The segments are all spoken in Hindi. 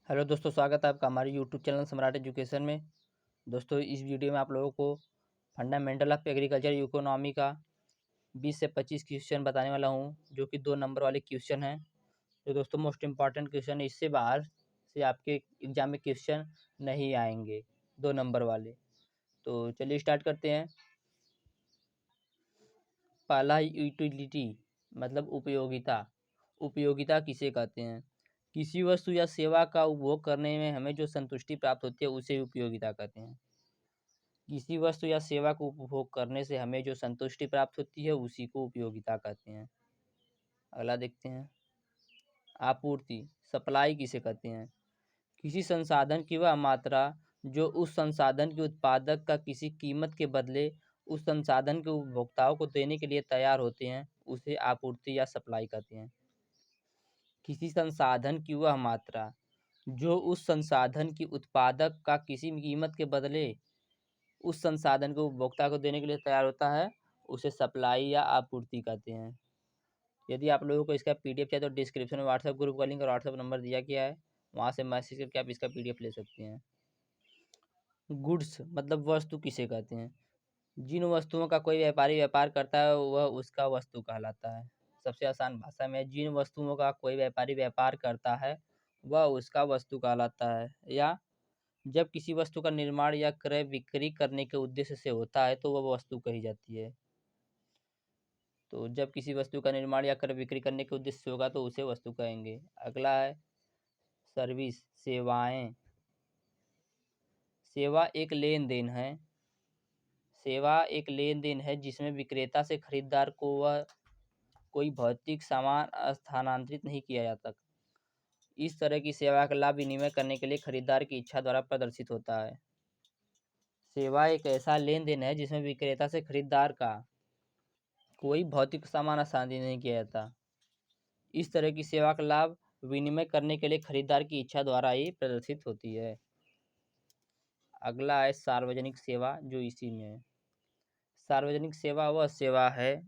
हेलो दोस्तों, स्वागत है आपका हमारे यूट्यूब चैनल सम्राट एजुकेशन में। दोस्तों, इस वीडियो में आप लोगों को फंडामेंटल ऑफ एग्रीकल्चर इकोनॉमी का 20 से 25 क्वेश्चन बताने वाला हूं, जो कि 2 नंबर वाले क्वेश्चन हैं। तो दोस्तों, मोस्ट इम्पॉर्टेंट क्वेश्चन है। इससे बाहर से आपके एग्जाम में क्वेश्चन नहीं आएंगे, 2 नंबर वाले। तो चलिए स्टार्ट करते हैं। पहला, यूटिलिटी मतलब उपयोगिता। उपयोगिता किसे कहते हैं? किसी वस्तु या सेवा का उपभोग करने में हमें जो संतुष्टि प्राप्त होती है उसे उपयोगिता कहते हैं। किसी वस्तु या सेवा को उपभोग करने से हमें जो संतुष्टि प्राप्त होती है उसी को उपयोगिता कहते हैं। अगला देखते हैं। आपूर्ति, सप्लाई किसे कहते हैं? किसी संसाधन की वह मात्रा जो उस संसाधन के उत्पादक का किसी कीमत के बदले उस संसाधन के उपभोक्ताओं को देने के लिए तैयार होते हैं, उसे आपूर्ति या सप्लाई कहते हैं। किसी संसाधन की वह मात्रा जो उस संसाधन की उत्पादक का किसी कीमत के बदले उस संसाधन को उपभोक्ता को देने के लिए तैयार होता है, उसे सप्लाई या आपूर्ति कहते हैं। यदि आप लोगों को इसका पीडीएफ चाहिए तो डिस्क्रिप्शन में व्हाट्सएप ग्रुप का लिंक और व्हाट्सएप नंबर दिया गया है, वहाँ से मैसेज करके आप इसका पीडीएफ ले सकते हैं। गुड्स मतलब वस्तु किसे कहते हैं? जिन वस्तुओं का कोई व्यापारी व्यापार करता है वह उसका वस्तु कहलाता है। सबसे आसान भाषा में, जिन वस्तुओं का कोई व्यापारी व्यापार करता है वह उसका वस्तु कहलाता है। या जब किसी वस्तु का निर्माण या क्रय बिक्री करने के उद्देश्य से होता है तो वह वस्तु कही जाती है। तो जब किसी वस्तु का निर्माण या क्रय बिक्री करने के उद्देश्य से होगा तो उसे वस्तु कहेंगे। अगला है सर्विस, सेवाएं। सेवा एक लेन देन है। सेवा एक लेन देन है जिसमें विक्रेता से खरीदार को वह कोई भौतिक सामान स्थानांतरित नहीं किया जाता। इस तरह की सेवा का लाभ विनिमय करने के लिए खरीदार की इच्छा द्वारा प्रदर्शित होता है। सेवा एक ऐसा लेन देन है जिसमें विक्रेता से खरीदार का कोई भौतिक सामान स्थानांतरित नहीं किया जाता। इस तरह की सेवा का लाभ विनिमय करने के लिए खरीदार की इच्छा द्वारा ही प्रदर्शित होती है। अगला है सार्वजनिक सेवा, जो इसी में है। सार्वजनिक सेवा वह सेवा है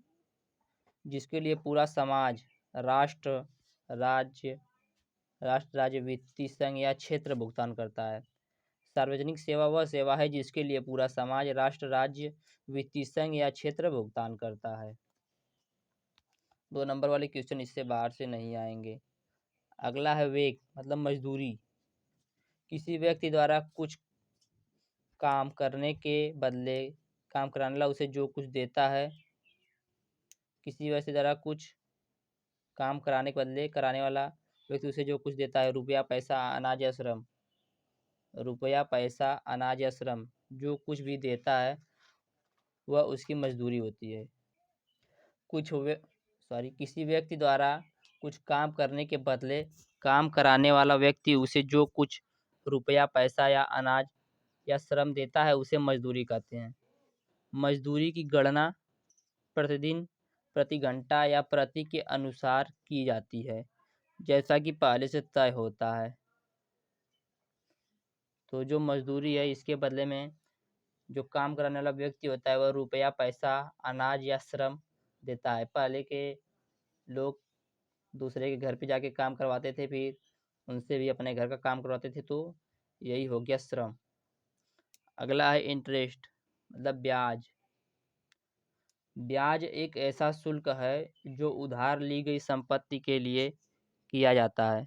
जिसके लिए पूरा समाज, राष्ट्र, राज्य राज्य वित्तीय संघ या क्षेत्र भुगतान करता है। सार्वजनिक सेवा वह सेवा है जिसके लिए पूरा समाज, राष्ट्र, राज्य वित्तीय संघ या क्षेत्र भुगतान करता है। 2 नंबर वाले क्वेश्चन इससे बाहर से नहीं आएंगे। अगला है वेक मतलब मजदूरी। किसी व्यक्ति द्वारा कुछ काम करने के बदले काम कराने वाला उसे जो कुछ देता है। किसी व्यक्ति द्वारा कुछ काम कराने के बदले कराने वाला व्यक्ति उसे जो कुछ देता है, रुपया, पैसा, अनाज या श्रम। रुपया, पैसा, अनाज या श्रम, जो कुछ भी देता है वह उसकी मजदूरी होती है। किसी व्यक्ति द्वारा कुछ काम करने के बदले काम कराने वाला व्यक्ति उसे जो कुछ रुपया, पैसा या अनाज या श्रम देता है उसे मजदूरी कहते हैं। मजदूरी की गणना प्रतिदिन, प्रति घंटा या प्रति के अनुसार की जाती है, जैसा कि पहले से तय होता है। तो जो मजदूरी है इसके बदले में जो काम कराने वाला व्यक्ति होता है वह रुपया, पैसा, अनाज या श्रम देता है। पहले के लोग दूसरे के घर पे जाके काम करवाते थे, फिर उनसे भी अपने घर का काम करवाते थे, तो यही हो गया श्रम। अगला है इंटरेस्ट मतलब ब्याज। ब्याज एक ऐसा शुल्क है जो उधार ली गई संपत्ति के लिए किया जाता है।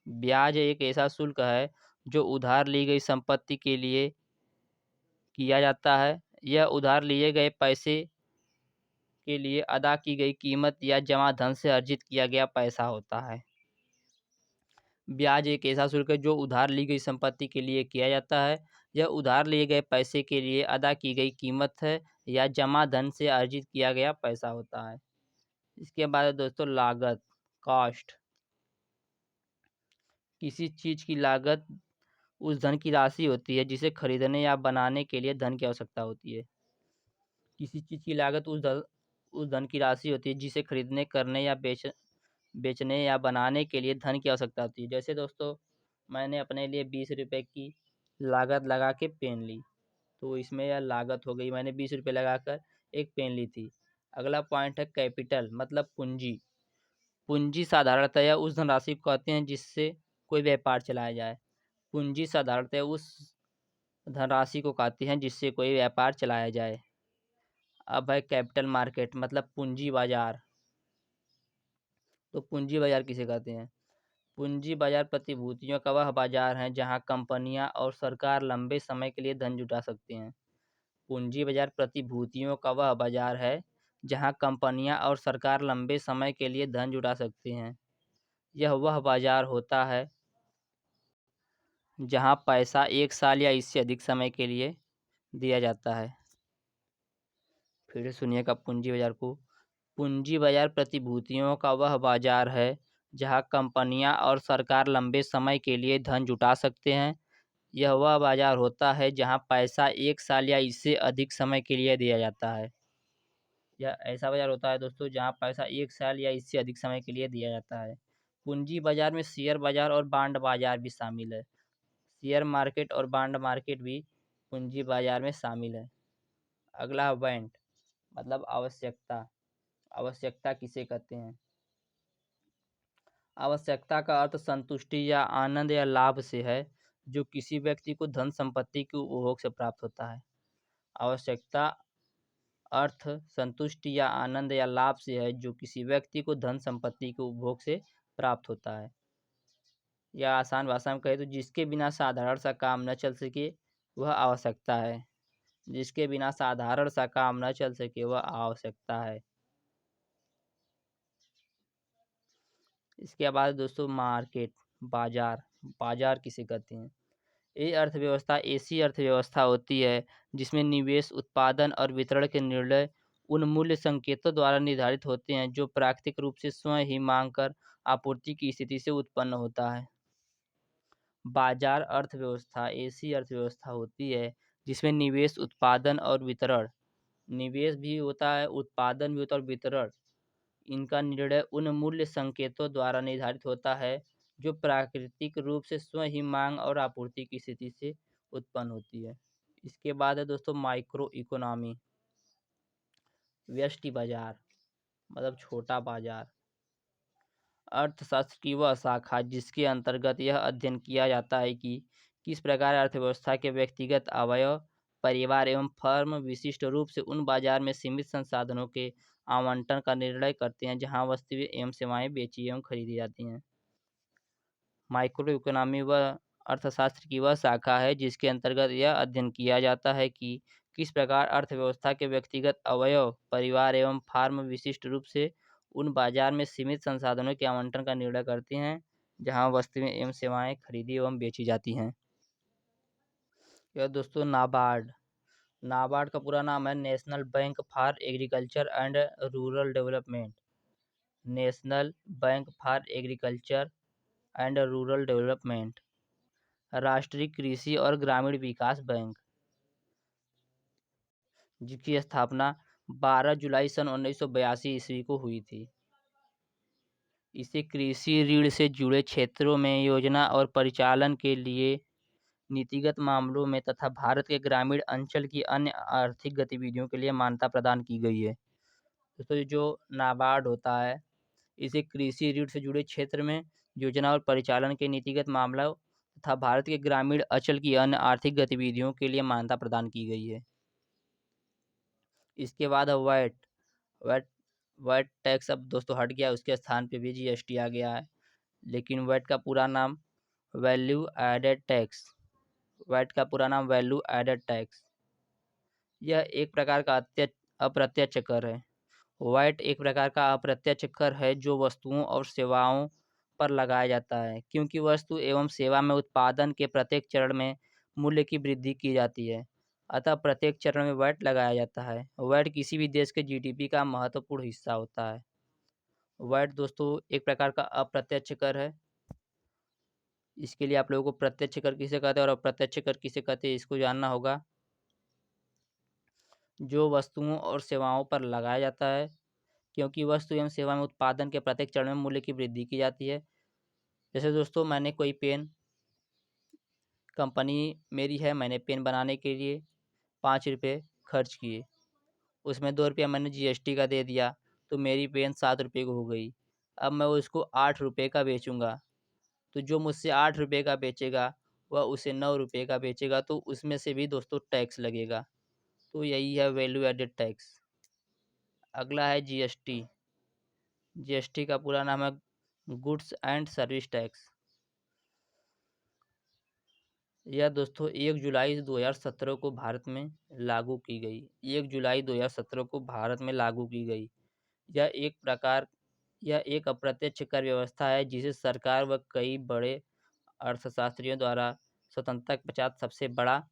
ब्याज एक ऐसा शुल्क है जो उधार ली गई संपत्ति के लिए किया जाता है। यह उधार लिए गए पैसे के लिए अदा की गई कीमत या जमा धन से अर्जित किया गया पैसा होता है। ब्याज एक ऐसा शुल्क है जो उधार ली गई संपत्ति के लिए किया जाता है। यह उधार लिए गए पैसे के लिए अदा की गई कीमत है या जमा धन से अर्जित किया गया पैसा होता है। इसके बाद है दोस्तों लागत, कॉस्ट। किसी चीज की लागत उस धन की राशि होती है जिसे खरीदने या बनाने के लिए धन की आवश्यकता होती है। किसी चीज की लागत उस धन की राशि होती है जिसे खरीदने, करने या बेचने या बनाने के लिए धन की आवश्यकता होती है। जैसे दोस्तों, मैंने अपने लिए 20 रुपये की लागत लगा के पेन ली, तो इसमें यह लागत हो गई, मैंने 20 रुपये लगाकर एक पेन ली थी। अगला पॉइंट है कैपिटल मतलब पूंजी। पूंजी साधारणतया उस धनराशि को कहते हैं जिससे कोई व्यापार चलाया जाए। पूंजी साधारणतः उस धनराशि को कहते हैं जिससे कोई व्यापार चलाया जाए। अब है कैपिटल मार्केट मतलब पूंजी बाजार। तो पूंजी बाजार किसे कहते हैं? पूंजी बाजार प्रतिभूतियों का वह बाजार है जहां कंपनियां और सरकार लंबे समय के लिए धन जुटा सकते हैं। पूंजी बाजार प्रतिभूतियों का वह बाजार है जहां कंपनियां और सरकार लंबे समय के लिए धन जुटा सकते हैं। यह वह बाजार होता है जहां पैसा 1 साल या इससे अधिक समय के लिए दिया जाता है। फिर से सुनिएगा पूंजी बाजार को। पूंजी बाजार प्रतिभूतियों का वह बाजार है जहां कंपनियां और सरकार लंबे समय के लिए धन जुटा सकते हैं। यह वह बाजार होता है जहां पैसा 1 साल या इससे अधिक समय के लिए दिया जाता है। यह ऐसा बाजार होता है दोस्तों जहां पैसा 1 साल या इससे अधिक समय के लिए दिया जाता है। पूंजी बाजार में शेयर बाजार और बांड बाजार भी शामिल है। शेयर मार्केट और बांड मार्केट भी पूंजी बाजार में शामिल है। अगला है वांट मतलब आवश्यकता। आवश्यकता किसे कहते हैं? आवश्यकता का अर्थ संतुष्टि या आनंद या लाभ से है जो किसी व्यक्ति को धन संपत्ति के उपभोग से प्राप्त होता है। आवश्यकता अर्थ संतुष्टि या आनंद या लाभ से है जो किसी व्यक्ति को धन संपत्ति के उपभोग से प्राप्त होता है। या आसान भाषा में कहे तो जिसके बिना साधारण सा काम न चल सके वह आवश्यकता है। जिसके बिना साधारण सा काम न चल सके वह आवश्यकता है। इसके बाद दोस्तों मार्केट बाजार। बाजार किसे कहते हैं? ये अर्थव्यवस्था ऐसी अर्थव्यवस्था होती है जिसमें निवेश उत्पादन और वितरण के निर्णय उन मूल्य संकेतों द्वारा निर्धारित होते हैं जो प्राकृतिक रूप से स्वयं ही मांग कर आपूर्ति की स्थिति से उत्पन्न होता है। बाजार अर्थव्यवस्था ऐसी अर्थव्यवस्था होती है जिसमें निवेश उत्पादन और वितरण, निवेश भी होता है, उत्पादन भी होता है और वितरण, इनका निर्णय उन मूल्य संकेतों द्वारा निर्धारित होता है जो प्राकृतिक रूप से स्वयं ही मांग और आपूर्ति की स्थिति से उत्पन्न होती है। इसके बाद है दोस्तों माइक्रो इकोनॉमी। व्यष्टि बाजार मतलब छोटा बाजार। अर्थशास्त्र की वह शाखा जिसके अंतर्गत यह अध्ययन किया जाता है कि किस प्रकार अर्थव्यवस्था के व्यक्तिगत अवयव, परिवार एवं फर्म विशिष्ट रूप से उन बाजार में सीमित संसाधनों के आवंटन का निर्णय करते हैं जहां वस्तुएं एवं सेवाएं बेची एवं खरीदी जाती हैं। माइक्रो इकोनॉमी वह अर्थशास्त्र की वह शाखा है जिसके अंतर्गत यह अध्ययन किया जाता है कि किस प्रकार अर्थव्यवस्था के व्यक्तिगत अवयव, परिवार एवं फर्म विशिष्ट रूप से उन बाजार में सीमित संसाधनों के आवंटन का निर्णय करते हैं जहां वस्तुएं एवं सेवाएं खरीदी एवं बेची जाती हैं। यह दोस्तों नाबार्ड। नाबार्ड का पूरा नाम है national bank for agriculture and rural development. National bank for agriculture and rural development. राष्ट्रीय कृषि और ग्रामीण विकास बैंक, जिसकी स्थापना 12 जुलाई सन 1982 ईस्वी को हुई थी। इसे कृषि ऋण से जुड़े क्षेत्रों में योजना और परिचालन के लिए नीतिगत मामलों में तथा भारत के ग्रामीण अंचल की अन्य आर्थिक गतिविधियों के लिए मान्यता प्रदान की गई है। दोस्तों ये जो नाबार्ड होता है इसे कृषि ऋण से जुड़े क्षेत्र में योजना और परिचालन के नीतिगत मामला तथा भारत के ग्रामीण अंचल की अन्य आर्थिक गतिविधियों के लिए मान्यता प्रदान की गई है। इसके बाद है वैट। वैट वैट टैक्स अब दोस्तों हट गया, उसके स्थान पे भी जीएसटी आ गया है। लेकिन वैट का पूरा नाम वैल्यू एडेड टैक्स। वैट का पूरा नाम वैल्यू एडेड टैक्स। यह एक प्रकार का अप्रत्यक्ष कर है। वैट एक प्रकार का अप्रत्यक्ष कर है जो वस्तुओं और सेवाओं पर लगाया जाता है क्योंकि वस्तु एवं सेवा में उत्पादन के प्रत्येक चरण में मूल्य की वृद्धि की जाती है, अतः प्रत्येक चरण में वैट लगाया जाता है। वैट किसी भी देश के जीडीपी का महत्वपूर्ण हिस्सा होता है। वैट दोस्तों एक प्रकार का अप्रत्यक्ष कर है। इसके लिए आप लोगों को प्रत्यक्ष कर किसे कहते हैं और अप्रत्यक्ष कर किसे कहते हैं इसको जानना होगा। जो वस्तुओं और सेवाओं पर लगाया जाता है क्योंकि वस्तु एवं सेवा में उत्पादन के प्रत्येक चरण में मूल्य की वृद्धि की जाती है। जैसे दोस्तों मैंने कोई पेन, कंपनी मेरी है, मैंने पेन बनाने के लिए 5 रुपये खर्च किए, उसमें 2 रुपया मैंने जीएसटी का दे दिया तो मेरी पेन 7 रुपये की हो गई। अब मैं उसको 8 रुपये का बेचूंगा तो जो मुझसे 8 रुपये का बेचेगा वह उसे 9 रुपये का बेचेगा तो उसमें से भी दोस्तों टैक्स लगेगा। तो यही है वैल्यू एडेड टैक्स। अगला है जीएसटी। जीएसटी का पूरा नाम है गुड्स एंड सर्विस टैक्स। यह दोस्तों 1 जुलाई 2017 को भारत में लागू की गई। 1 जुलाई 2017 को भारत में लागू की गई। यह एक अप्रत्यक्ष कर व्यवस्था है जिसे सरकार व कई बड़े अर्थशास्त्रियों द्वारा स्वतंत्रता के पश्चात सबसे बड़ा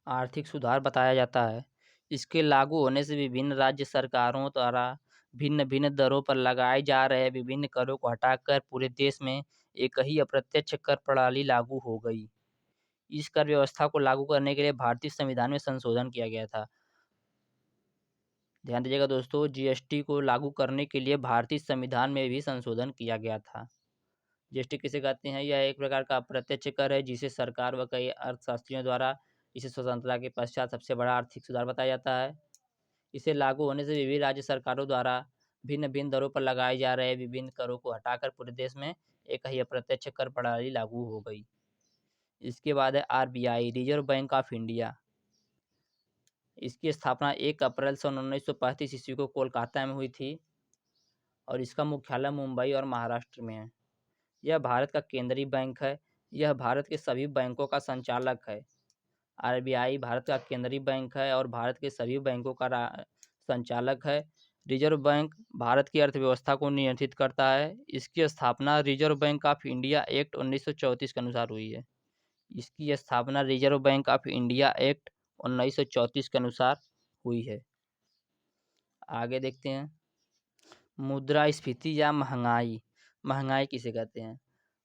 आर्थिक सुधार बताया जाता है। इसके लागू होने से विभिन्न राज्य सरकारों द्वारा भिन्न-भिन्न दरों पर लगाए जा रहे विभिन्न करों को हटाकर पूरे देश में एक ही अप्रत्यक्ष कर प्रणाली लागू हो गई। इस कर व्यवस्था को लागू करने के लिए भारतीय संविधान में संशोधन किया गया था। ध्यान दीजिएगा दोस्तों, जीएसटी को लागू करने के लिए भारतीय संविधान में भी संशोधन किया गया था। जीएसटी किसे कहते हैं? यह एक प्रकार का अप्रत्यक्ष कर है जिसे सरकार व कई अर्थशास्त्रियों द्वारा इसे स्वतंत्रता के पश्चात सबसे बड़ा आर्थिक सुधार बताया जाता है। इसे लागू होने से विभिन्न राज्य सरकारों द्वारा भिन्न-भिन्न दरों पर लगाए जा रहे विभिन्न करों को हटाकर पूरे देश में एक ही अप्रत्यक्ष कर प्रणाली लागू हो गई। इसके बाद है RBI, reserve bank of India. इसकी स्थापना 1 अप्रैल सन 1935 ईस्वी को कोलकाता में हुई थी और इसका मुख्यालय मुंबई और महाराष्ट्र में है। यह भारत का केंद्रीय बैंक है। यह भारत के सभी बैंकों का संचालक है। आरबीआई भारत का केंद्रीय बैंक है और भारत के सभी बैंकों का संचालक है। रिजर्व बैंक भारत की अर्थव्यवस्था को नियंत्रित करता है। इसकी स्थापना reserve bank of India act 1934 के अनुसार हुई है। इसकी स्थापना reserve bank of India act 1934 के अनुसार हुई है। आगे देखते हैं, मुद्रास्फीति या महंगाई। महंगाई किसे कहते हैं?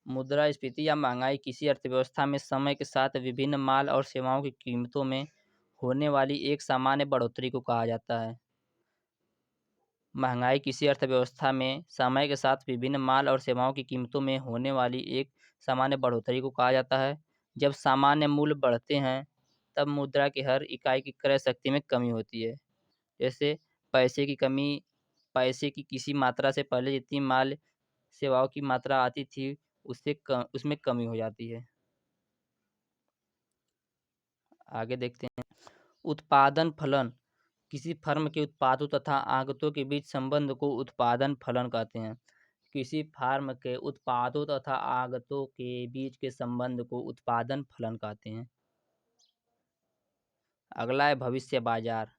मुद्रास्फीति या महंगाई किसी अर्थव्यवस्था में समय के साथ विभिन्न माल और सेवाओं की कीमतों में होने वाली एक सामान्य बढ़ोतरी को कहा जाता है। महंगाई किसी अर्थव्यवस्था में समय के साथ विभिन्न माल और सेवाओं की कीमतों में होने वाली एक सामान्य बढ़ोतरी को कहा जाता है। जब सामान्य मूल्य बढ़ते हैं तब मुद्रा की हर इकाई की क्रय शक्ति में कमी होती है। जैसे पैसे की किसी मात्रा से पहले जितनी माल सेवाओं की मात्रा आती थी उसमें कमी हो जाती है। आगे देखते हैं, उत्पादन फलन। किसी फर्म के उत्पादों तथा आगतों के बीच संबंध को उत्पादन फलन कहते हैं। किसी फर्म के उत्पादों तथा आगतों के बीच के संबंध को उत्पादन फलन कहते हैं। अगला है भविष्य बाजार।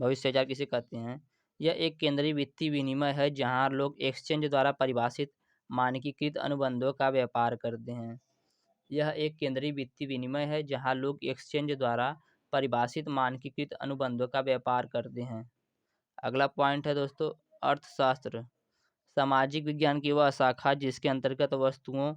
भविष्य बाजार किसे कहते हैं? यह एक केंद्रीय वित्तीय विनिमय है जहां लोग एक्सचेंज द्वारा परिभाषित मानकीकृत अनुबंधों का व्यापार करते हैं। यह एक केंद्रीय वित्तीय विनिमय है जहां लोग एक्सचेंज द्वारा परिभाषित मानकीकृत अनुबंधों का व्यापार करते हैं। अगला पॉइंट है दोस्तों, अर्थशास्त्र। सामाजिक विज्ञान की वह शाखा जिसके अंतर्गत वस्तुओं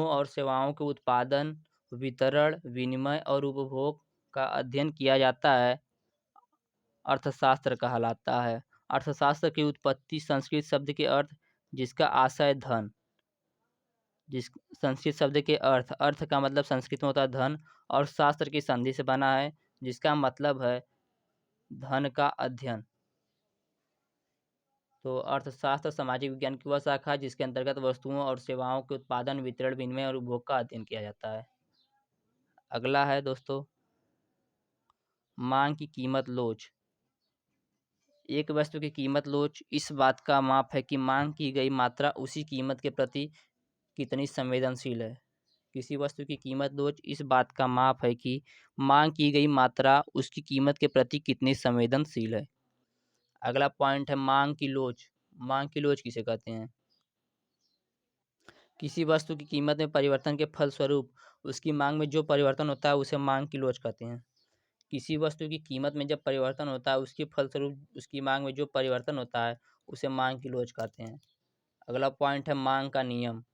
और सेवाओं के उत्पादन, वितरण, विनिमय और उपभोग का अध्ययन किया जाता है, अर्थशास्त्र कहलाता है। अर्थशास्त्र की उत्पत्ति संस्कृत शब्द के अर्थ जिसका आशय धन, संस्कृत शब्द के अर्थ का मतलब संस्कृत में होता है धन और शास्त्र की संधि से बना है जिसका मतलब है धन का अध्ययन। तो अर्थशास्त्र सामाजिक विज्ञान की वह शाखा जिसके अंतर्गत वस्तुओं और सेवाओं के उत्पादन, वितरण, विनिमय और उपभोग का अध्ययन किया जाता है। अगला है दोस्तों, मांग की कीमत लोच। एक वस्तु की कीमत लोच इस बात का माप है कि मांग की गई मात्रा उसी कीमत के प्रति कितनी संवेदनशील है। किसी वस्तु की कीमत लोच इस बात का माप है कि मांग की गई मात्रा उसकी कीमत के प्रति कितनी संवेदनशील है। अगला पॉइंट है मांग की लोच। मांग की लोच किसे कहते हैं? किसी वस्तु की कीमत में परिवर्तन के फलस्वरूप उसकी मांग में जो परिवर्तन होता है उसे मांग की लोच कहते हैं। किसी वस्तु की कीमत में जब परिवर्तन होता है उसके फलस्वरूप उसकी मांग में जो परिवर्तन होता है उसे मांग की लोच कहते हैं। अगला पॉइंट है मांग का नियम।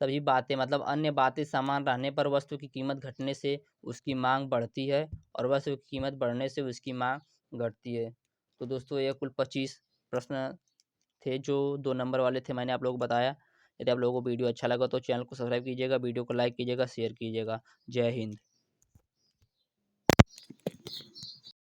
सभी बातें मतलब अन्य बातें समान रहने पर वस्तु की कीमत घटने से उसकी मांग बढ़ती है और वस्तु की कीमत बढ़ने से उसकी मांग घटती है। तो दोस्तों ये कुल 25 प्रश्न थे जो 2 नंबर वाले थे, मैंने आप लोगों को बताया। यदि आप लोगों को वीडियो अच्छा लगा तो चैनल को सब्सक्राइब कीजिएगा, वीडियो को लाइक कीजिएगा, शेयर कीजिएगा। जय हिंद।